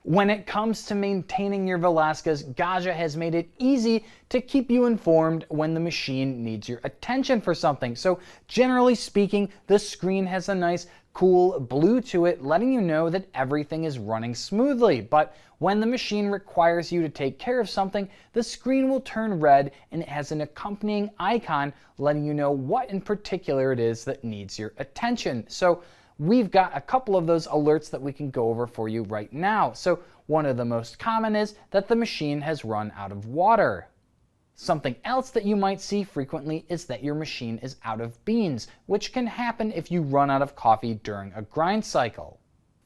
When it comes to maintaining your Velascas, Gaggia has made it easy to keep you informed when the machine needs your attention for something. So generally speaking, the screen has a nice cool blue to it, letting you know that everything is running smoothly. But when the machine requires you to take care of something, the screen will turn red and it has an accompanying icon letting you know what in particular it is that needs your attention. So we've got a couple of those alerts that we can go over for you right now. So one of the most common is that the machine has run out of water. Something else that you might see frequently is that your machine is out of beans, which can happen if you run out of coffee during a grind cycle.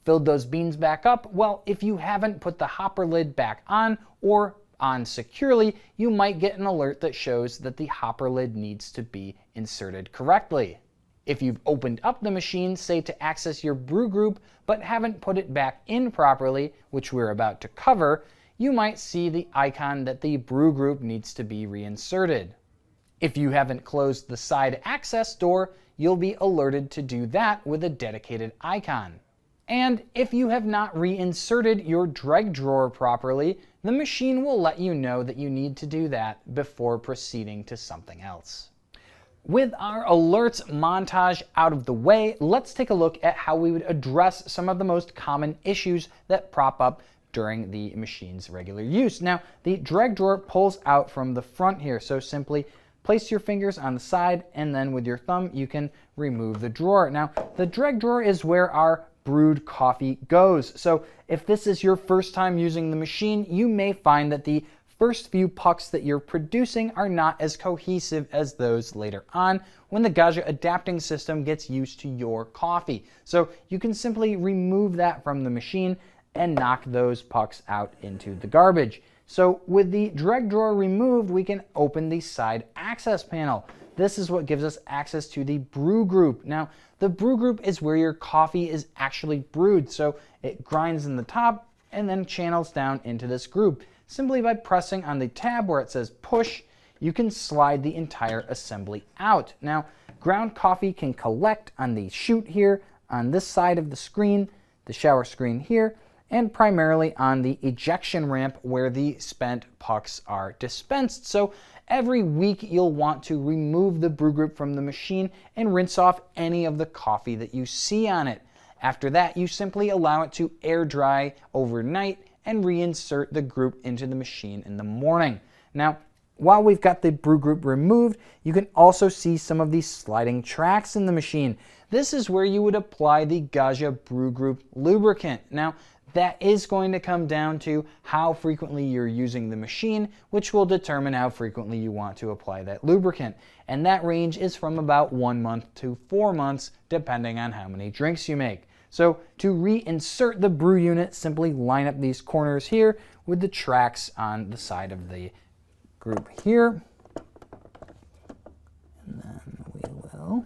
Filled those beans back up? Well, if you haven't put the hopper lid back on or on securely, you might get an alert that shows that the hopper lid needs to be inserted correctly. If you've opened up the machine, say to access your brew group, but haven't put it back in properly, which we're about to cover, you might see the icon that the brew group needs to be reinserted. If you haven't closed the side access door, you'll be alerted to do that with a dedicated icon. And if you have not reinserted your Dreg drawer properly, the machine will let you know that you need to do that before proceeding to something else. With our alerts montage out of the way, let's take a look at how we would address some of the most common issues that prop up during the machine's regular use. Now, the Dreg drawer pulls out from the front here, so simply place your fingers on the side and then with your thumb you can remove the drawer. Now, the Dreg drawer is where our brewed coffee goes. So if this is your first time using the machine, you may find that the first few pucks that you're producing are not as cohesive as those later on when the Gaggia adapting system gets used to your coffee. So you can simply remove that from the machine and knock those pucks out into the garbage. So with the Dreg drawer removed, we can open the side access panel. This is what gives us access to the brew group. Now, the brew group is where your coffee is actually brewed. So it grinds in the top and then channels down into this group. Simply by pressing on the tab where it says push, you can slide the entire assembly out. Now, ground coffee can collect on the chute here, on this side of the screen, the shower screen here, and primarily on the ejection ramp where the spent pucks are dispensed. So every week you'll want to remove the brew group from the machine and rinse off any of the coffee that you see on it. After that, you simply allow it to air dry overnight and reinsert the group into the machine in the morning. Now, while we've got the brew group removed, you can also see some of these sliding tracks in the machine. This is where you would apply the Gaggia brew group lubricant. Now, that is going to come down to how frequently you're using the machine, which will determine how frequently you want to apply that lubricant. And that range is from about 1 month to 4 months, depending on how many drinks you make. So to reinsert the brew unit, simply line up these corners here with the tracks on the side of the group here. And then we will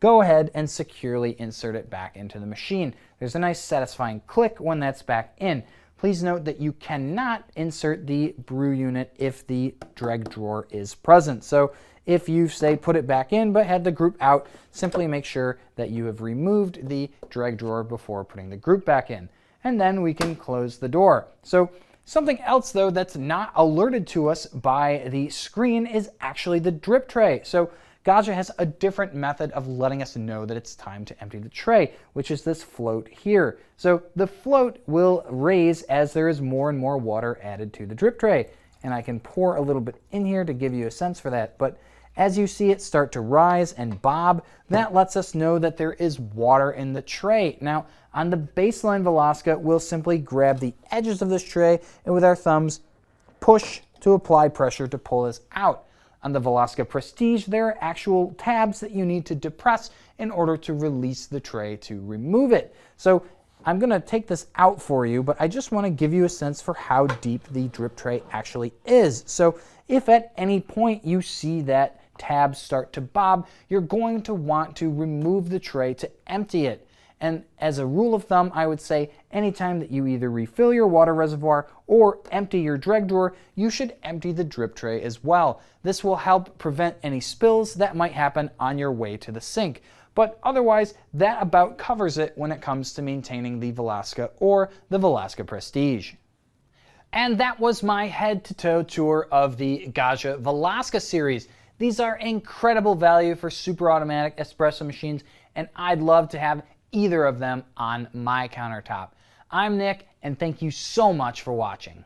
go ahead and securely insert it back into the machine. There's a nice satisfying click when that's back in. Please note that you cannot insert the brew unit if the Dreg drawer is present. So if you say put it back in but had the group out, simply make sure that you have removed the Dreg drawer before putting the group back in. And then we can close the door. So something else though that's not alerted to us by the screen is actually the drip tray. So Gaggia has a different method of letting us know that it's time to empty the tray, which is this float here. So the float will raise as there is more and more water added to the drip tray. And I can pour a little bit in here to give you a sense for that. But as you see it start to rise and bob, that lets us know that there is water in the tray. Now, on the baseline Velasca, we'll simply grab the edges of this tray and with our thumbs push to apply pressure to pull this out. On the Velasca Prestige, there are actual tabs that you need to depress in order to release the tray to remove it. So I'm going to take this out for you, but I just want to give you a sense for how deep the drip tray actually is. So if at any point you see that tab start to bob, you're going to want to remove the tray to empty it. And as a rule of thumb, I would say anytime that you either refill your water reservoir or empty your Dreg drawer, you should empty the drip tray as well. This will help prevent any spills that might happen on your way to the sink. But otherwise, that about covers it when it comes to maintaining the Velasca or the Velasca Prestige. And that was my head-to-toe tour of the Gaggia Velasca series. These are incredible value for super automatic espresso machines, and I'd love to have either of them on my countertop. I'm Nick, and thank you so much for watching.